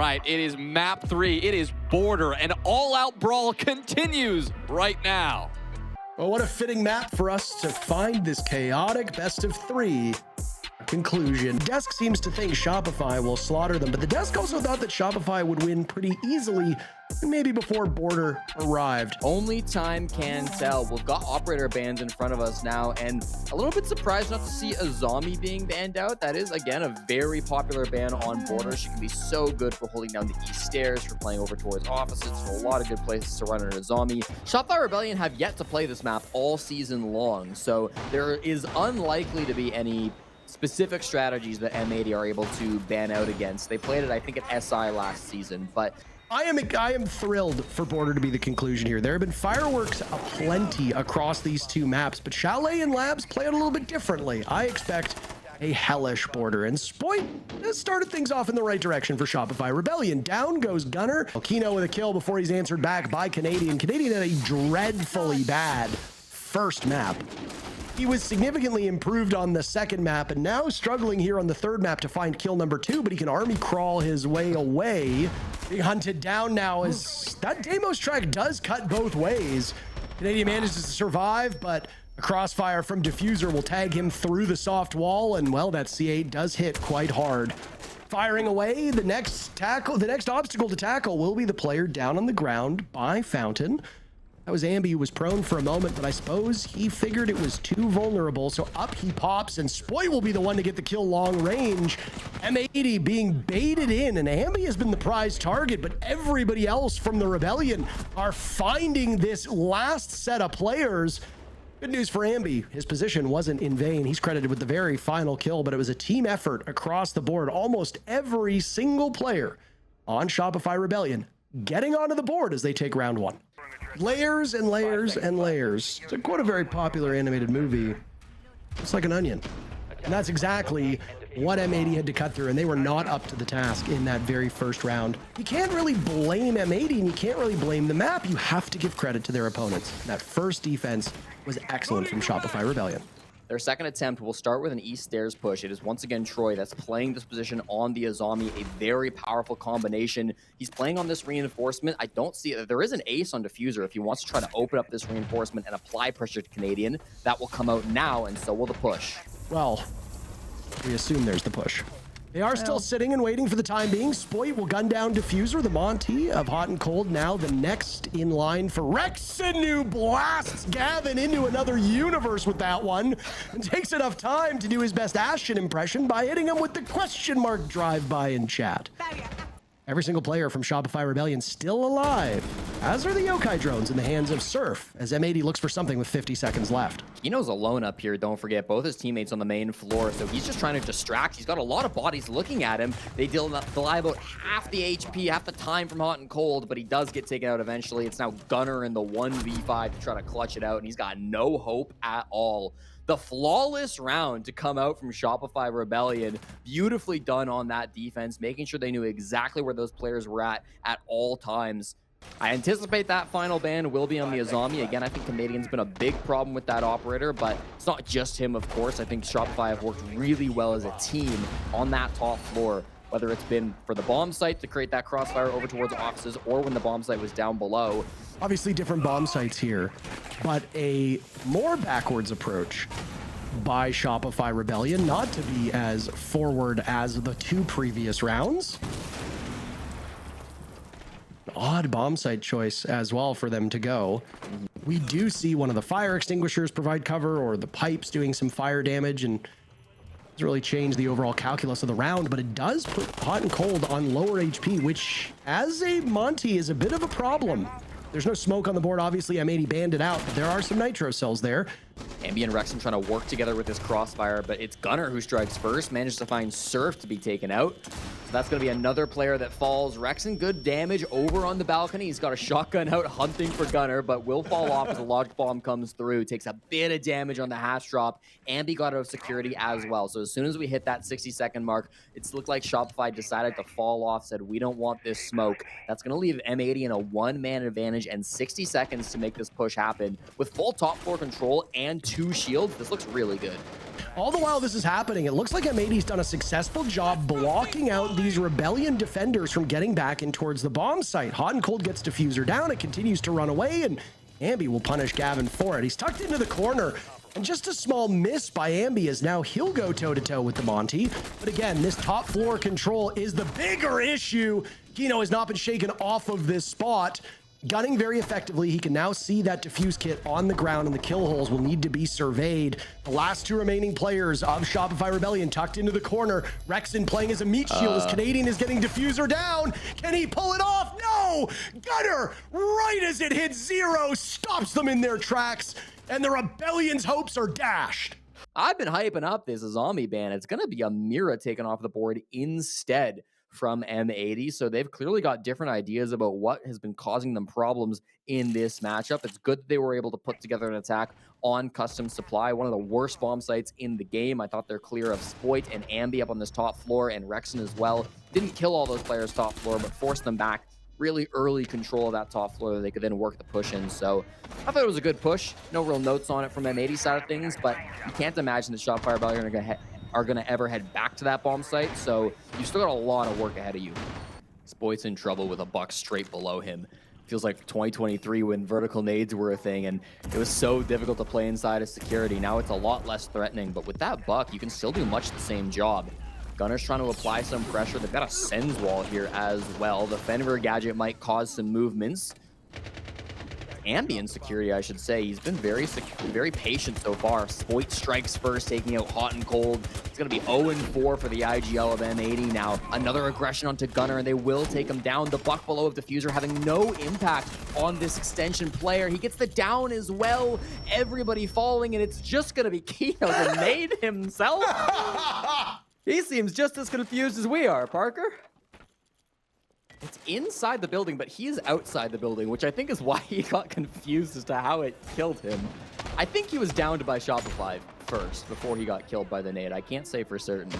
right, it is map 3. It is Border, and all-out brawl continues right now. Well, what a fitting map for us to find this chaotic best of 3 conclusion. Desk seems to think Shopify will slaughter them, but the Desk also thought that Shopify would win pretty easily, maybe before Border arrived. Only time can tell. We've got operator bans in front of us now, and a little bit surprised not to see a zombie being banned out. That is, again, a very popular ban on Border. She can be so good for holding down the east stairs, for playing over towards offices, for a lot of good places to run under a zombie. Shopify Rebellion have yet to play this map all season long, so there is unlikely to be any specific strategies that M80 are able to ban out against. They played it, I think, at SI last season, but I am thrilled for Border to be the conclusion here. There have been fireworks aplenty across these two maps, but Chalet and Labs play it a little bit differently. I expect a hellish Border, and Spoit has started things off in the right direction for Shopify Rebellion. Down goes Gunner. Kino with a kill before he's answered back by Canadian. Canadian had a dreadfully bad first map. He was significantly improved on the second map and now struggling here on the third map to find kill number 2, but he can army crawl his way away. Being hunted down now as that Deimos track does cut both ways. Canadian manages to survive, but a crossfire from Diffuser will tag him through the soft wall, and well, that C8 does hit quite hard. Firing away, the next obstacle to tackle will be the player down on the ground by Fountain. That was Ambi, who was prone for a moment, but I suppose he figured it was too vulnerable, so up he pops, and Spoit will be the one to get the kill long range. M80 being baited in, and Ambi has been the prize target, but everybody else from the Rebellion are finding this last set of players. Good news for Ambi. His position wasn't in vain. He's credited with the very final kill, but it was a team effort across the board. Almost every single player on Shopify Rebellion getting onto the board as they take round 1. Layers and layers and layers. It's quite a very popular animated movie. It's like an onion. And that's exactly what M80 had to cut through, and they were not up to the task in that very first round. You can't really blame M80, and you can't really blame the map. You have to give credit to their opponents. That first defense was excellent from Shopify Rebellion. their second attempt will start with an east stairs push. It is once again Troy that's playing this position on the Azami, a very powerful combination. He's playing on this reinforcement. I don't see it. There is an ace on Diffuser if he wants to try to open up this reinforcement and apply pressure to Canadian. That will come out now, and so will the push. Well, we assume there's the push. They are still sitting and waiting for the time being. Spoit will gun down Diffuser, the Monty of Hot and Cold, now the next in line for Rexen, who blasts Gavin into another universe with that one, and takes enough time to do his best Ashen impression by hitting him with the question mark drive-by in chat. Every single player from Shopify Rebellion still alive, as are the yokai drones in the hands of Surf, as M80 looks for something with 50 seconds left. Kino's alone up here, don't forget. Both his teammates on the main floor, so he's just trying to distract. He's got a lot of bodies looking at him. They deny about half the HP, half the time from Hot and Cold, but he does get taken out eventually. It's now Gunner in the 1v5 to try to clutch it out, and he's got no hope at all. The flawless round to come out from Shopify Rebellion, beautifully done on that defense, making sure they knew exactly where those players were at all times. I anticipate that final ban will be on the Azami. Again, I think Canadian's been a big problem with that operator, but it's not just him, of course. I think Shopify have worked really well as a team on that top floor, whether it's been for the bomb site to create that crossfire over towards offices or when the bomb site was down below. Obviously different bomb sites here, but a more backwards approach by Shopify Rebellion, not to be as forward as the two previous rounds. Odd bomb site choice as well for them to go. We do see one of the fire extinguishers provide cover, or the pipes doing some fire damage, and doesn't really change the overall calculus of the round, but it does put Hot and Cold on lower HP, which as a Monty is a bit of a problem. There's no smoke on the board. Obviously, M80 banned it out, but there are some nitro cells there. Ambi and Rexen trying to work together with this crossfire, but it's Gunner who strikes first, manages to find Surf to be taken out. So that's going to be another player that falls. Rexen, good damage over on the balcony. He's got a shotgun out hunting for Gunner, but will fall off as a logic bomb comes through. Takes a bit of damage on the hatch drop. Ambi got out of security as well. So as soon as we hit that 60-second mark, it's looked like Shopify decided to fall off, said, we don't want this smoke. That's going to leave M80 in a one-man advantage and 60 seconds to make this push happen. With full top floor control and 2 shields, this looks really good. All the while this is happening, it looks like M80's done a successful job blocking out these Rebellion defenders from getting back in towards the bomb site. Hot and Cold gets Diffuser down, it continues to run away, and Ambi will punish Gavin for it. He's tucked into the corner, and just a small miss by Ambi as now he'll go toe-to-toe with the Monty. But again, this top floor control is the bigger issue. Kino has not been shaken off of this spot. Gunning very effectively. He can now see that defuse kit on the ground, and the kill holes will need to be surveyed. The last two remaining players of Shopify Rebellion tucked into the corner. Rexon playing as a meat shield as Canadian is getting diffuser down. Can he pull it off? No! Gunner, right as it hits zero, stops them in their tracks, and the Rebellion's hopes are dashed. I've been hyping up this zombie ban. It's going to be a Mira taken off the board instead from M80. So they've clearly got different ideas about what has been causing them problems in this matchup. It's good that they were able to put together an attack on custom supply, one of the worst bomb sites in the game. I thought they're clear of Spoit and Ambi up on this top floor, and Rexon as well. Didn't kill all those players top floor, but forced them back. Really early control of that top floor that they could then work the push in. So I thought it was a good push. No real notes on it from M80 side of things, but you can't imagine that Shopify Rebellion are going to ever head back to that bomb site. So you still got a lot of work ahead of you. Spoit's in trouble with a buck straight below him. Feels like 2023 when vertical nades were a thing, and it was so difficult to play inside of security. Now it's a lot less threatening, but with that buck, you can still do much the same job. Gunner's trying to apply some pressure. They've got a Sens wall here as well. The Fenrir gadget might cause some movements. Ambient security, I should say. He's been very patient so far. Spoit strikes first, taking out Hot and Cold. It's going to be 0-4 for the IGL of M80 now. Another aggression onto Gunner, and they will take him down. The buck below of Diffuser having no impact on this extension player. He gets the down as well. Everybody falling, and it's just going to be Kino that made himself. He seems just as confused as we are, Parker. It's inside the building, but he is outside the building, which I think is why he got confused as to how it killed him. I think he was downed by Shopify first before he got killed by the nade. I can't say for certain.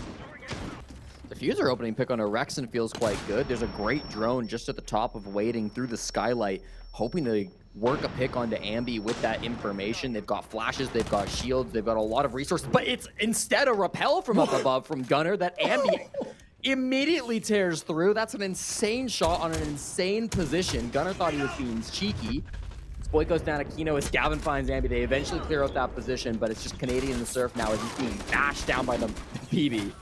Diffuser opening pick on a Rexon feels quite good. There's a great drone just at the top of waiting through the skylight, hoping to work a pick onto Ambi with that information. They've got flashes, they've got shields, they've got a lot of resources, but it's instead a rappel from up above from Gunner that Ambi immediately tears through. That's an insane shot on an insane position. Gunner thought he was being cheeky. Spoit goes down to Kino as Gavin finds Ambi. They eventually clear out that position, but it's just Canadian in the surf now as he's being bashed down by the BB.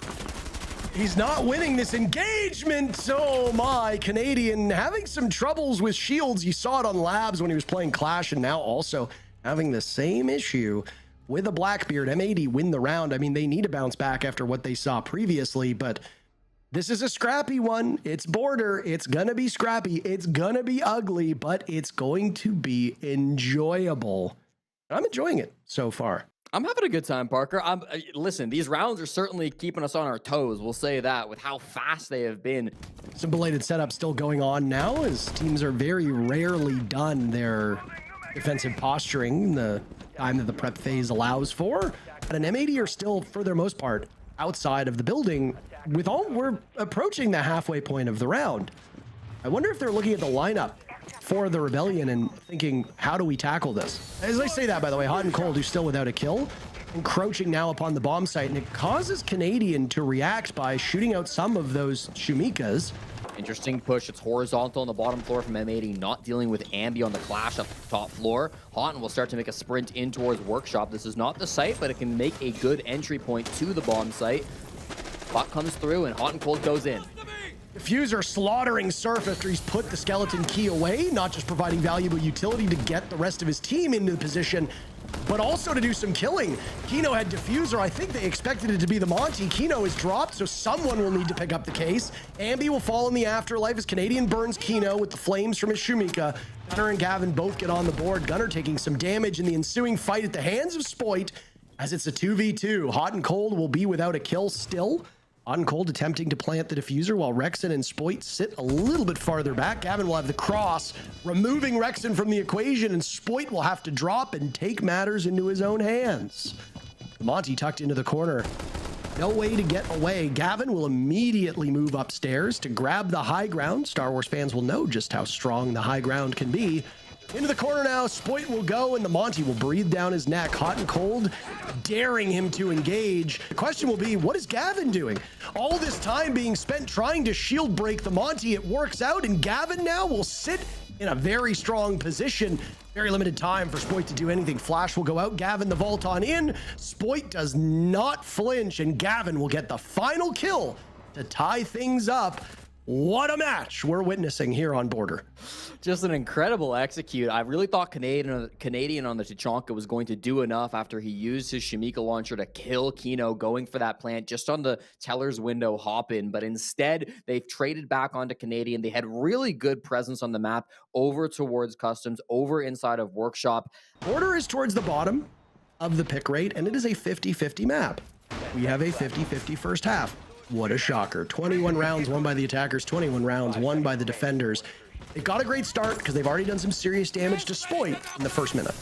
He's not winning this engagement. Oh my, Canadian having some troubles with shields. You saw it on Labs when he was playing Clash, and now also having the same issue with a Blackbeard. M80 win the round. I mean, they need to bounce back after what they saw previously, but this is a scrappy one. It's border. It's gonna be scrappy. It's gonna be ugly, but it's going to be enjoyable. I'm enjoying it so far. I'm having a good time, Parker. Listen, these rounds are certainly keeping us on our toes. We'll say that with how fast they have been. Some belated setup still going on now as teams are very rarely done their defensive posturing the time that the prep phase allows for. And an M80 are still, for their most part, outside of the building. We're approaching the halfway point of the round. I wonder if they're looking at the lineup for the Rebellion and thinking, how do we tackle this? As I say that, by the way, Hot and Cold, who's still without a kill, encroaching now upon the bomb site, and it causes Canadian to react by shooting out some of those Shumikas. Interesting push. It's horizontal on the bottom floor from M80, not dealing with Ambi on the Clash up the top floor. Houghton will start to make a sprint in towards Workshop. This is not the site, but it can make a good entry point to the bomb site. Buck comes through, and Hot and Cold goes in. Diffuser slaughtering Surf after he's put the skeleton key away, not just providing valuable utility to get the rest of his team into the position, but also to do some killing. Kino had Diffuser. I think they expected it to be the Monty. Kino is dropped, so someone will need to pick up the case. Ambi will fall in the afterlife as Canadian burns Kino with the flames from his Shumika. Gunner and Gavin both get on the board. Gunner taking some damage in the ensuing fight at the hands of Spoit as it's a 2v2. Hot and Cold will be without a kill still. Hot and Cold attempting to plant the Diffuser while Rexon and Spoit sit a little bit farther back. Gavin will have the cross, removing Rexon from the equation, and Spoit will have to drop and take matters into his own hands. Monty tucked into the corner. No way to get away. Gavin will immediately move upstairs to grab the high ground. Star Wars fans will know just how strong the high ground can be. Into the corner now, Spoit will go, and the Monty will breathe down his neck, hot and cold, daring him to engage. The question will be, what is Gavin doing? All this time being spent trying to shield break the Monty, it works out, and Gavin now will sit in a very strong position. Very limited time for Spoit to do anything. Flash will go out, Gavin the vault on in. Spoit does not flinch, and Gavin will get the final kill to tie things up. What a match we're witnessing here on Border. Just an incredible execute. I really thought Canadian on the Tachanka was going to do enough after he used his Shamika launcher to kill Kino going for that plant just on the teller's window hop in. But instead, they've traded back onto Canadian. They had really good presence on the map over towards Customs, over inside of Workshop. Border is towards the bottom of the pick rate, and it is a 50-50 map. We have a 50-50 first half. What a shocker. 21 rounds won by the attackers, 21 rounds won by the defenders. They've got a great start because they've already done some serious damage to Spoit in the first minute.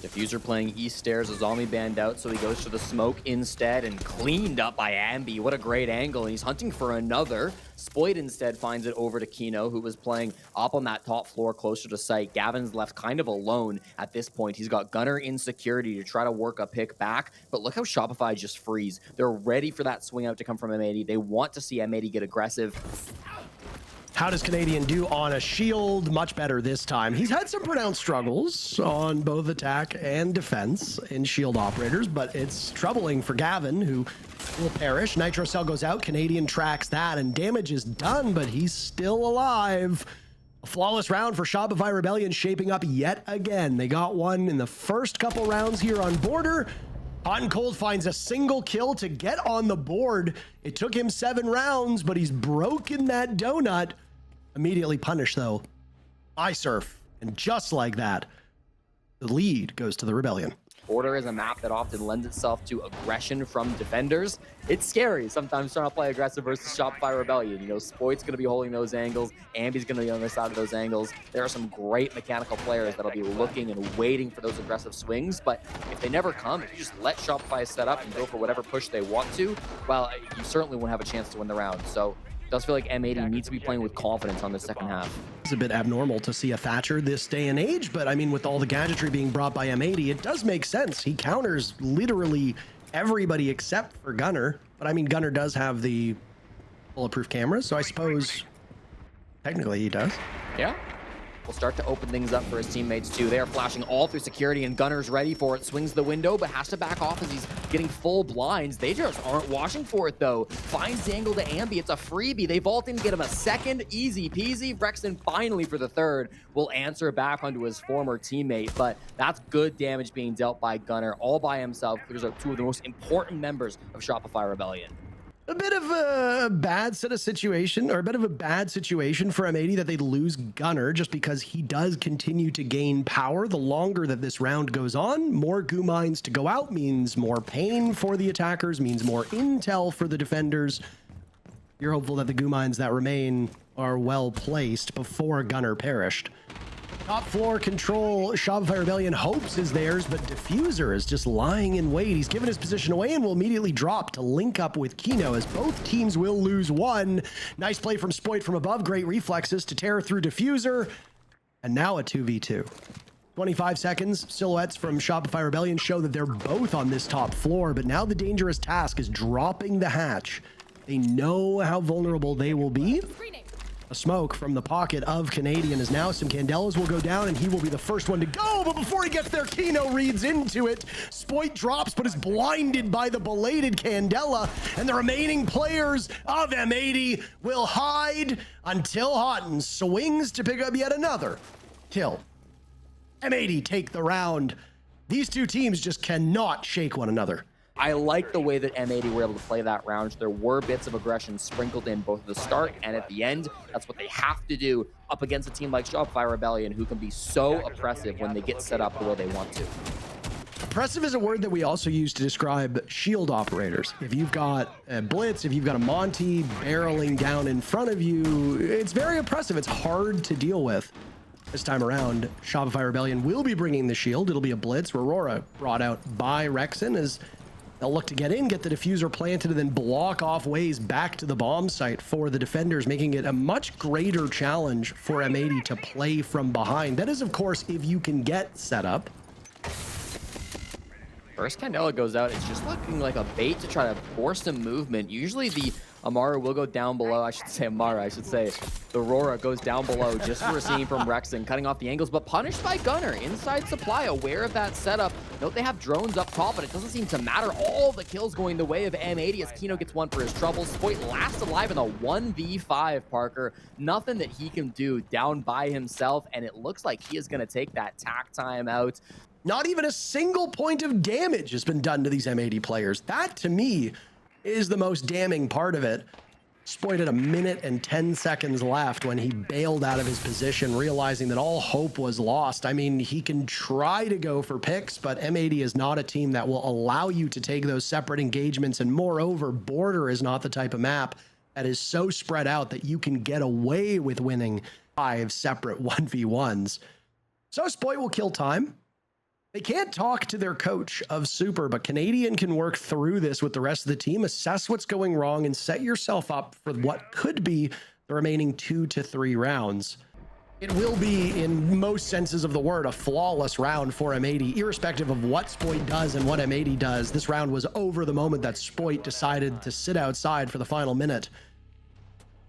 Diffuser playing east stairs, a zombie banned out, so he goes to the smoke instead and cleaned up by Ambi. What a great angle, and he's hunting for another. Spoit instead finds it over to Kino, who was playing up on that top floor closer to site. Gavin's left kind of alone at this point. He's got Gunner in security to try to work a pick back, but look how Shopify just freeze. They're ready for that swing out to come from M80. They want to see M80 get aggressive. How does Canadian do on a shield? Much better this time. He's had some pronounced struggles on both attack and defense in shield operators, but it's troubling for Gavin, who will perish. Nitro Cell goes out, Canadian tracks that, and damage is done, but he's still alive. A flawless round for Shopify Rebellion shaping up yet again. They got one in the first couple rounds here on Border. Hot and Cold finds a single kill to get on the board. It took him 7 rounds, but he's broken that donut. Immediately punished, though, by Surf. And just like that, the lead goes to the Rebellion. Border is a map that often lends itself to aggression from defenders. It's scary sometimes trying to play aggressive versus Shopify Rebellion. You know, Spoit's going to be holding those angles. Ambi's going to be on the side of those angles. There are some great mechanical players that'll be looking and waiting for those aggressive swings. But if they never come, if you just let Shopify set up and go for whatever push they want to, well, you certainly won't have a chance to win the round. So it does feel like M80 needs to be playing with confidence on the second half. It's a bit abnormal to see a Thatcher this day and age, but I mean, with all the gadgetry being brought by M80, it does make sense. He counters literally everybody except for Gunner, but I mean, Gunner does have the bulletproof cameras, so I suppose technically he does. Yeah. Will start to open things up for his teammates too. They are flashing all through security, and Gunner's ready for it. Swings the window, but has to back off as he's getting full blinds. They just aren't watching for it though. Finds the angle to Ambi. It's a freebie. They vault in to get him a second. Easy peasy. Rexon finally for the third will answer back onto his former teammate, but that's good damage being dealt by Gunner all by himself. Clears out 2 of the most important members of Shopify Rebellion. A bit of a bad situation for M80 that they lose Gunner just because he does continue to gain power. The longer that this round goes on, more goo mines to go out means more pain for the attackers, means more intel for the defenders. You're hopeful that the goo mines that remain are well placed before Gunner perished. Top floor control, Shopify Rebellion hopes is theirs, but Diffuser is just lying in wait. He's given his position away and will immediately drop to link up with Kino as both teams will lose one. Nice play from Spoit from above, great reflexes to tear through Diffuser, and now a 2v2. 25 seconds, silhouettes from Shopify Rebellion show that they're both on this top floor, but now the dangerous task is dropping the hatch. They know how vulnerable they will be. A smoke from the pocket of Canadian as now some Candelas will go down and he will be the first one to go, but before he gets there, Kino reads into it. Spoit drops but is blinded by the belated Candela, and the remaining players of M80 will hide until Houghton swings to pick up yet another kill. M80 take the round. These two teams just cannot shake one another. I like the way that M80 were able to play that round. There were bits of aggression sprinkled in both at the start and at the end. That's what they have to do up against a team like Shopify Rebellion, who can be so oppressive when they get set up the way they want to. Oppressive is a word that we also use to describe shield operators. If you've got a Blitz, if you've got a Monty barreling down in front of you, it's very oppressive. It's hard to deal with. This time around, Shopify Rebellion will be bringing the shield. It'll be a Blitz. Aurora brought out by Rexon as They'll look to get in, get the diffuser planted, and then block off ways back to the bomb site for the defenders, making it a much greater challenge for M80 to play from behind. That is, of course, if you can get set up. First Candela goes out. It's just looking like a bait to try to force some movement. Usually the Amara will go down below. I should say the Aurora goes down below, just as we're seeing from Rexon, cutting off the angles, but punished by Gunner. Inside supply, aware of that setup. Note they have drones up top, but it doesn't seem to matter. All the kills going the way of M80 as Kino gets one for his trouble. Spoit last alive in a 1v5, Parker. Nothing that he can do down by himself, and it looks like he is going to take that tack time out. Not even a single point of damage has been done to these M80 players. That, to me, is the most damning part of it. Spoit at 1 minute and 10 seconds left when he bailed out of his position, realizing that all hope was lost. I mean, he can try to go for picks, but M80 is not a team that will allow you to take those separate engagements. And moreover, Border is not the type of map that is so spread out that you can get away with winning 5 separate 1v1s. So Spoit will kill time. They can't talk to their coach of Super, but Canadian can work through this with the rest of the team, assess what's going wrong, and set yourself up for what could be the remaining 2 to 3 rounds. It will be, in most senses of the word, a flawless round for M80, irrespective of what Spoit does and what M80 does. This round was over the moment that Spoit decided to sit outside for the final minute.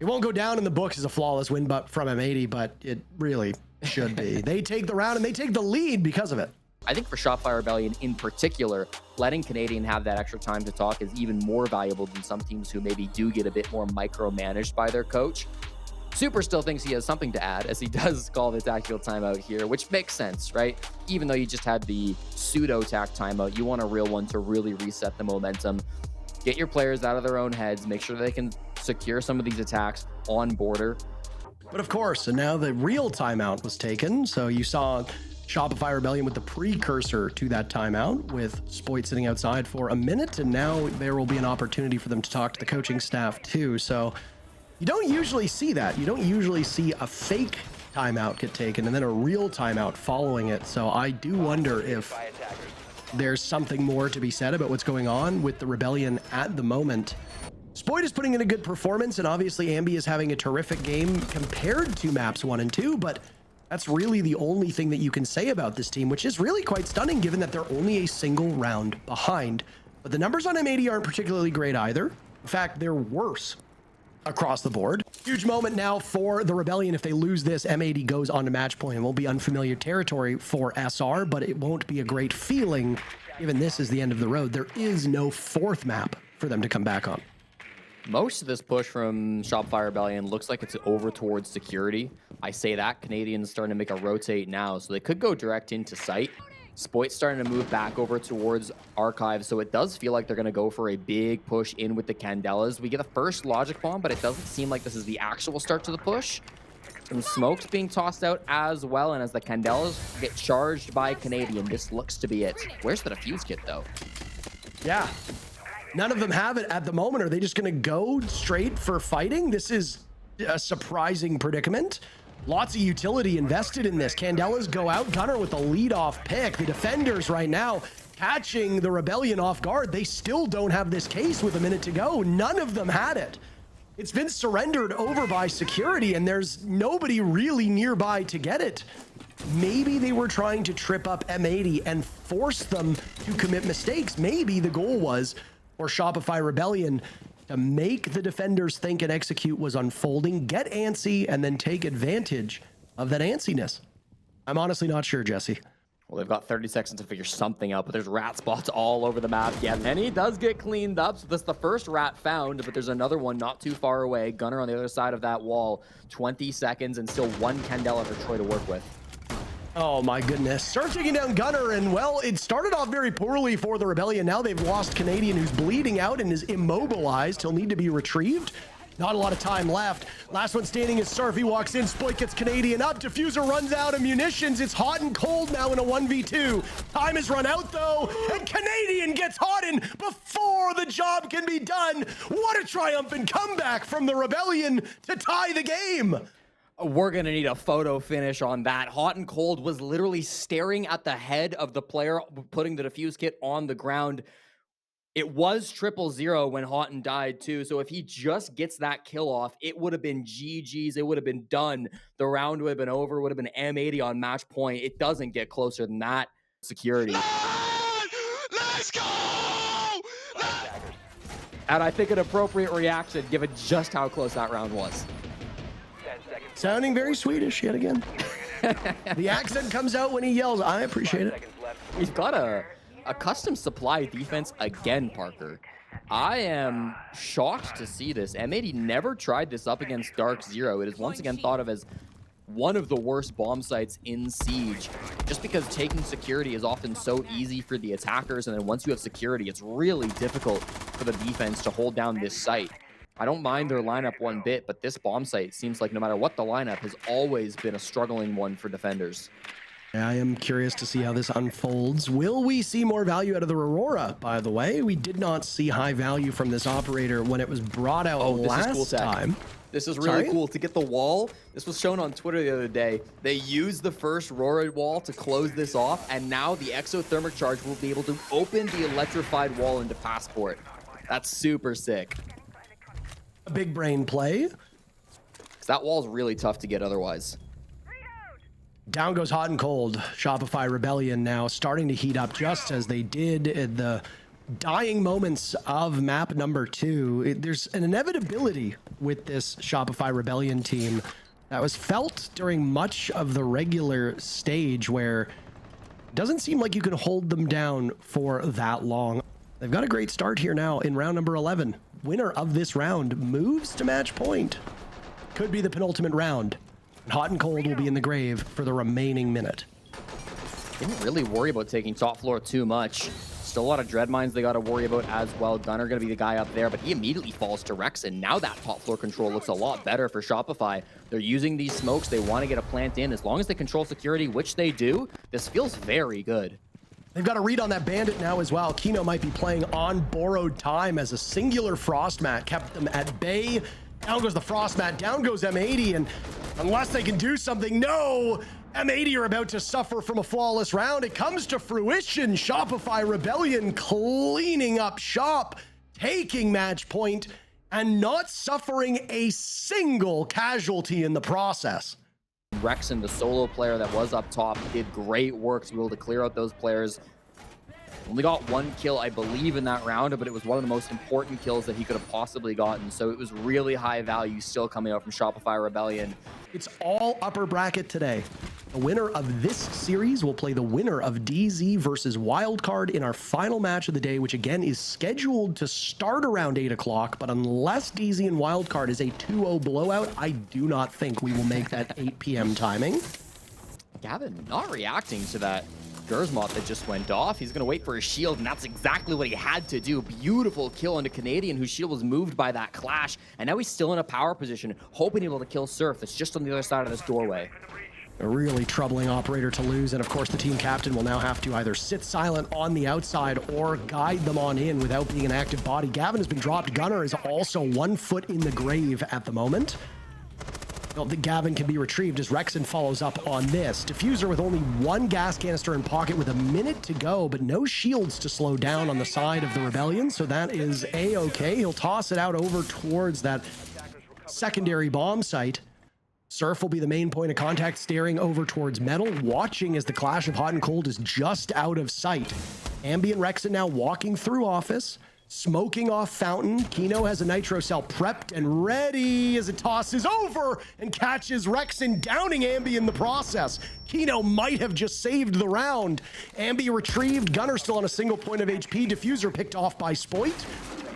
It won't go down in the books as a flawless win from M80, but it really should be. They take the round and they take the lead because of it. I think for Shopify Rebellion in particular, letting Canadian have that extra time to talk is even more valuable than some teams who maybe do get a bit more micromanaged by their coach. Super still thinks he has something to add, as he does call the tactical timeout here, which makes sense, right? Even though you just had the pseudo-tac timeout, you want a real one to really reset the momentum. Get your players out of their own heads, make sure they can secure some of these attacks on Border. But of course, and now the real timeout was taken, so you saw Shopify Rebellion with the precursor to that timeout, with Spoit sitting outside for 1 minute, and now there will be an opportunity for them to talk to the coaching staff too. So you don't usually see that. You don't usually see a fake timeout get taken and then a real timeout following it. So I do wonder if there's something more to be said about what's going on with the Rebellion at the moment. Spoit is putting in a good performance, and obviously Ambi is having a terrific game compared to maps 1 and 2, but that's really the only thing that you can say about this team, which is really quite stunning given that they're only a single round behind. But the numbers on M80 aren't particularly great either. In fact, they're worse across the board. Huge moment now for the Rebellion. If they lose this, M80 goes on to match point. It won't be unfamiliar territory for SR, but it won't be a great feeling given this is the end of the road. There is no 4th map for them to come back on. Most of this push from Shopify Rebellion looks like it's over towards security. I say that, Canadians starting to make a rotate now, so they could go direct into site. Spoit's starting to move back over towards Archive, so it does feel like they're going to go for a big push in with the Candelas. We get the first Logic Bomb, but it doesn't seem like this is the actual start to the push. Some smokes being tossed out as well, and as the Candelas get charged by Canadian, this looks to be it. Where's the defuse kit, though? Yeah. None of them have it at the moment. Are they just going to go straight for fighting? This is a surprising predicament. Lots of utility invested in this. Candelas go out. Gunner with the lead-off pick. The defenders right now catching the Rebellion off guard. They still don't have this case with 1 minute to go. None of them had it. It's been surrendered over by security, and there's nobody really nearby to get it. Maybe they were trying to trip up M80 and force them to commit mistakes. Maybe the goal was for Shopify Rebellion to make the defenders think and execute was unfolding, get antsy, and then take advantage of that antsiness. I'm honestly not sure, Jesse. Well, they've got 30 seconds to figure something out, but there's rat spots all over the map. Yeah, and he does get cleaned up, so that's the first rat found, but there's another one not too far away. Gunner on the other side of that wall. 20 seconds and still 1 Candela for Troy to work with. Oh my goodness. Start taking down Gunner, and well, it started off very poorly for the Rebellion. Now they've lost Canadian, who's bleeding out and is immobilized. He'll need to be retrieved. Not a lot of time left. Last one standing is Surf. He walks in. Spoit gets Canadian up. Diffuser runs out of munitions. It's hot and cold now in a 1v2. Time has run out, though, and Canadian gets hot in before the job can be done. What a triumphant comeback from the Rebellion to tie the game. We're going to need a photo finish on that. Hot and Cold was literally staring at the head of the player putting the defuse kit on the ground. It was 0-0 when Houghton died too. So if he just gets that kill off, it would have been GG's. It would have been done. The round would have been over. Would have been M80 on match point. It doesn't get closer than that. Security. Let's go! And I think an appropriate reaction given just how close that round was. Sounding very Swedish yet again. The accent comes out when he yells. I appreciate it. We've got a custom supply defense again, Parker. I am shocked to see this. M80 never tried this up against Dark Zero. It is once again thought of as one of the worst bomb sites in Siege, just because taking security is often so easy for the attackers, and then once you have security, it's really difficult for the defense to hold down this site. I don't mind their lineup one bit, but this bomb site seems like no matter what the lineup has always been a struggling one for defenders. I am curious to see how this unfolds. Will we see more value out of the Aurora, by the way? We did not see high value from this operator when it was brought out last time. This is really cool to get the wall. This was shown on Twitter the other day. They used the first Aurora wall to close this off, and now the exothermic charge will be able to open the electrified wall into Passport. That's super sick. A big brain play. That wall's really tough to get otherwise. Down goes hot and cold. Shopify Rebellion now starting to heat up just as they did in the dying moments of map number 2. There's an inevitability with this Shopify Rebellion team that was felt during much of the regular stage, where it doesn't seem like you can hold them down for that long. They've got a great start here now in round number 11. Winner of this round moves to match point. Could be the penultimate round. Hot and cold will be in the grave for the remaining minute. Didn't really worry about taking top floor too much. Still a lot of dread mines they got to worry about as well. Gunner going to be the guy up there, but he immediately falls to Rexon. Now that top floor control looks a lot better for Shopify. They're using these smokes. They want to get a plant in. As long as they control security, which they do, this feels very good. They've got a read on that bandit now as well. Kino might be playing on borrowed time as a singular frost mat kept them at bay. Down goes the frost mat, down goes M80, and unless they can do something, no! M80 are about to suffer from a flawless round. It comes to fruition. Shopify Rebellion cleaning up shop, taking match point, and not suffering a single casualty in the process. Rexon, the solo player that was up top, did great work to be able to clear out those players. Only got one kill, I believe, in that round, but it was one of the most important kills that he could have possibly gotten. So it was really high value still coming out from Shopify Rebellion. It's all upper bracket today. The winner of this series will play the winner of DZ versus Wildcard in our final match of the day, which again is scheduled to start around 8 o'clock. But unless DZ and Wildcard is a 2-0 blowout, I do not think we will make that 8 p.m. timing. Gavin not reacting to that Gersmot that just went off. He's going to wait for his shield, and that's exactly what he had to do. Beautiful kill on the Canadian, whose shield was moved by that clash, and now he's still in a power position, hoping able to kill Surf. That's just on the other side of this doorway. A really troubling operator to lose, and of course the team captain will now have to either sit silent on the outside or guide them on in without being an active body. Gavin has been dropped. Gunner is also 1 foot in the grave at the moment. I don't think Gavin can be retrieved as Rexon follows up on this. Diffuser with only 1 gas canister in pocket with a minute to go, but no shields to slow down on the side of the Rebellion, so that is A-okay. He'll toss it out over towards that secondary bomb site. Surf will be the main point of contact, staring over towards Metal, watching as the clash of hot and cold is just out of sight. Ambient Rexon now walking through office, smoking off Fountain. Kino has a nitro cell prepped and ready as it tosses over and catches Rexon, downing Ambi in the process. Kino might have just saved the round. Ambi retrieved. Gunner still on a single point of HP. Diffuser picked off by Spoit.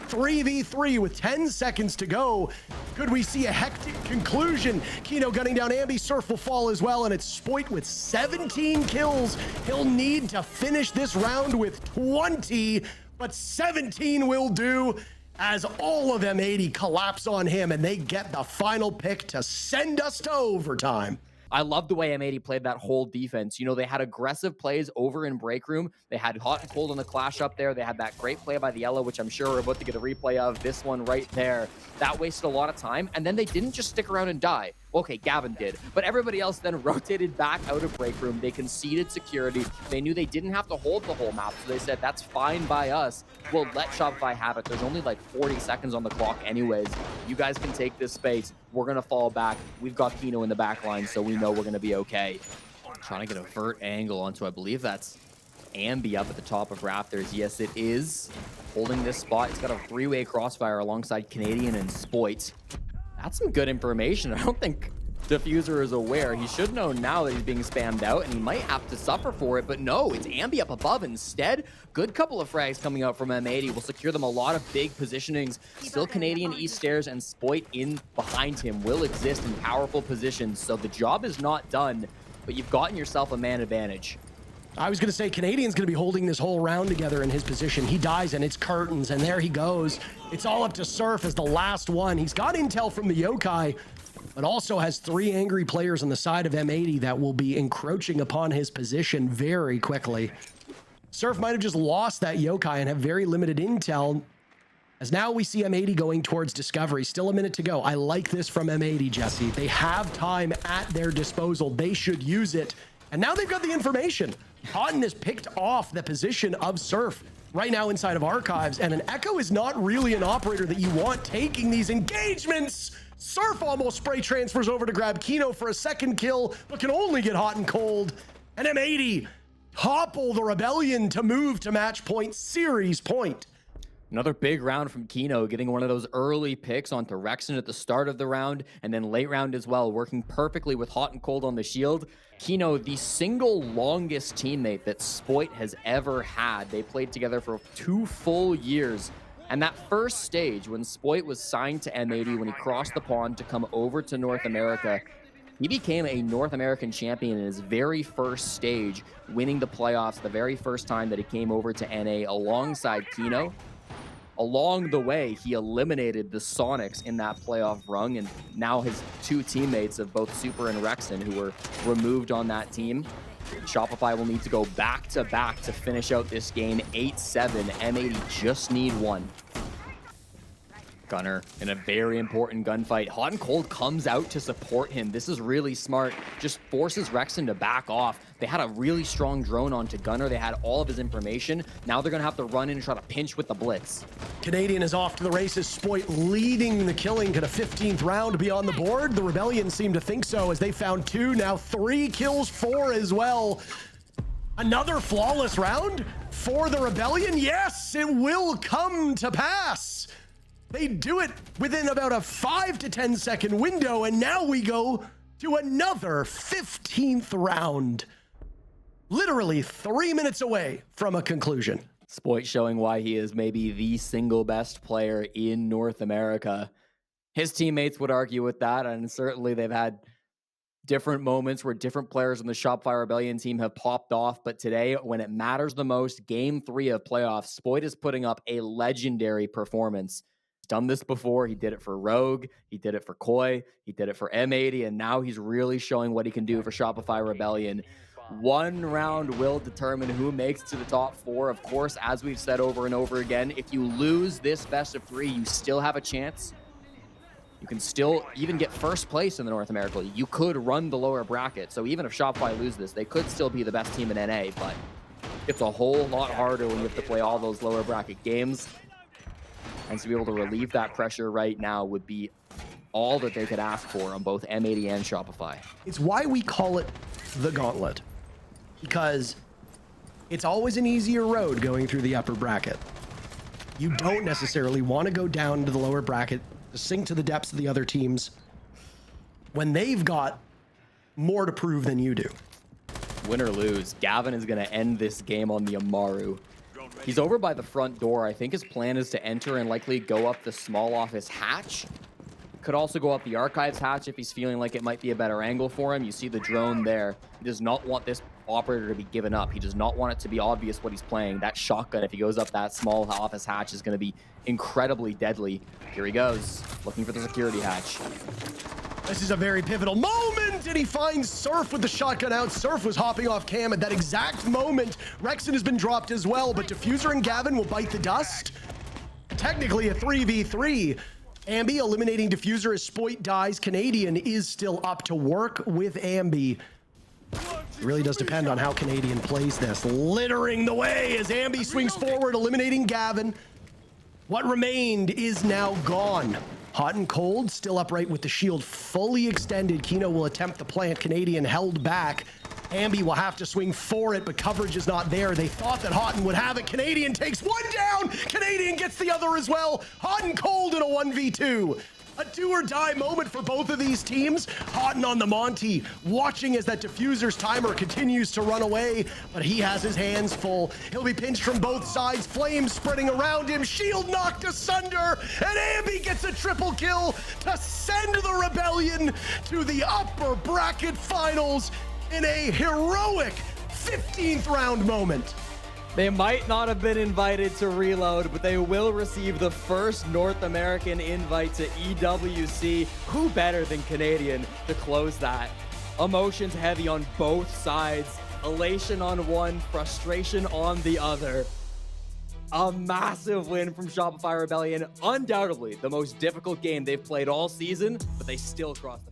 3v3 with 10 seconds to go. Could we see a hectic conclusion? Kino gunning down Ambi. Surf will fall as well, and it's Spoit with 17 kills. He'll need to finish this round with 20, but 17 will do as all of M80 collapse on him, and they get the final pick to send us to overtime. I love the way M80 played that whole defense. You know, they had aggressive plays over in break room. They had hot and cold on the clash up there. They had that great play by the yellow, which I'm sure we're about to get a replay of. This one right there. That wasted a lot of time. And then they didn't just stick around and die. Okay, Gavin did. But everybody else then rotated back out of break room. They conceded security. They knew they didn't have to hold the whole map. So they said, that's fine by us. We'll let Shopify have it. There's only like 40 seconds on the clock anyways. You guys can take this space. We're going to fall back. We've got Kino in the back line, so we know we're going to be okay. Trying to get a vert angle onto, I believe that's Ambi up at the top of Raptors. Yes, it is. Holding this spot. It's got a three-way crossfire alongside Canadian and Spoit. That's some good information. I don't think Diffuser is aware. He should know now that he's being spammed out, and he might have to suffer for it, but no, it's Ambi up above instead. Good couple of frags coming out from M80 will secure them a lot of big positionings. Still Canadian East Stairs and Spoit in behind him will exist in powerful positions, so the job is not done, but you've gotten yourself a man advantage. I was going to say, Canadian's going to be holding this whole round together in his position. He dies, and it's curtains, and there he goes. It's all up to Surf as the last one. He's got intel from the Yokai, but also has 3 angry players on the side of M80 that will be encroaching upon his position very quickly. Surf might have just lost that Yokai and have very limited intel, as now we see M80 going towards Discovery. Still a minute to go. I like this from M80, Jesse. They have time at their disposal. They should use it. And now they've got the information. Cotton has picked off the position of Surf right now inside of Archives, and an Echo is not really an operator that you want taking these engagements. Surf almost spray transfers over to grab Kino for a second kill, but can only get hot and cold. And M80 topple the Rebellion to move to match point, series point. Another big round from Kino, getting one of those early picks onto Rexon at the start of the round, and then late round as well, working perfectly with hot and cold on the shield. Kino, the single longest teammate that Spoit has ever had. They played together for 2 full years. And that first stage, when Spoit was signed to M80, when he crossed the pond to come over to North America, he became a North American champion in his very first stage, winning the playoffs the very first time that he came over to NA alongside Kino. Along the way, he eliminated the Sonics in that playoff rung, and now his 2 teammates of both Super and Rexon, who were removed on that team. Shopify will need to go back-to-back to finish out this game. 8-7. M80 just need 1. Gunner in a very important gunfight. Hot and Cold comes out to support him. This is really smart. Just forces Rexon to back off. They had a really strong drone onto Gunner. They had all of his information. Now they're going to have to run in and try to pinch with the blitz. Canadian is off to the races. Spoit leading the killing. Could a 15th round be on the board? The Rebellion seem to think so, as they found 2, now 3 kills, 4 as well. Another flawless round for the Rebellion. Yes, it will come to pass. They do it within about a 5 to 10 second window, and now we go to another 15th round. Literally 3 minutes away from a conclusion. Spoit showing why he is maybe the single best player in North America. His teammates would argue with that, and certainly they've had different moments where different players on the Shopify Rebellion team have popped off, but today, when it matters the most, Game 3 of playoffs, Spoit is putting up a legendary performance. Done this before. He did it for Rogue, he did it for Koi, he did it for M80, and now he's really showing what he can do for Shopify Rebellion. 1 round will determine who makes it to the top 4. Of course, as we've said over and over again, if you lose this best of 3, you still have a chance. You can still even get first place in the North America League. You could run the lower bracket. So even if Shopify lose this, they could still be the best team in NA, but it's a whole lot harder when you have to play all those lower bracket games. And to be able to relieve that pressure right now would be all that they could ask for on both M80 and Shopify. It's why we call it the Gauntlet, because it's always an easier road going through the upper bracket. You don't necessarily want to go down to the lower bracket to sink to the depths of the other teams when they've got more to prove than you do. Win or lose, Gavin is going to end this game on the Amaru. He's over by the front door. I think his plan is to enter and likely go up the small office hatch. Could also go up the archives hatch if he's feeling like it might be a better angle for him. You see the drone there. He does not want this operator to be given up. He does not want it to be obvious what he's playing. That shotgun, if he goes up that small office hatch, is going to be incredibly deadly. Here he goes, looking for the security hatch. This is a very pivotal moment front, and he finds Surf with the shotgun out. Surf was hopping off cam at that exact moment. Rexon has been dropped as well, but Diffuser and Gavin will bite the dust. Technically a 3v3. Ambi eliminating Diffuser as Spoit dies. Canadian is still up to work with Ambi. It really does depend on how Canadian plays this. Littering the way as Ambi swings forward, eliminating Gavin. What remained is now gone. Hot and Cold still upright with the shield fully extended. Kino will attempt the plant. Canadian held back. Ambi will have to swing for it, but coverage is not there. They thought that Houghton would have it. Canadian takes one down. Canadian gets the other as well. Hot and Cold in a 1v2. A do or die moment for both of these teams. Houghton on the Monty, watching as that Diffuser's timer continues to run away, but he has his hands full. He'll be pinched from both sides, flames spreading around him, shield knocked asunder, and Ambi gets a triple kill to send the Rebellion to the upper bracket finals in a heroic 15th round moment. They might not have been invited to Reload, but they will receive the first North American invite to EWC. Who better than Canadian to close that? Emotions heavy on both sides. Elation on one, frustration on the other. A massive win from Shopify Rebellion. Undoubtedly the most difficult game they've played all season, but they still crossed the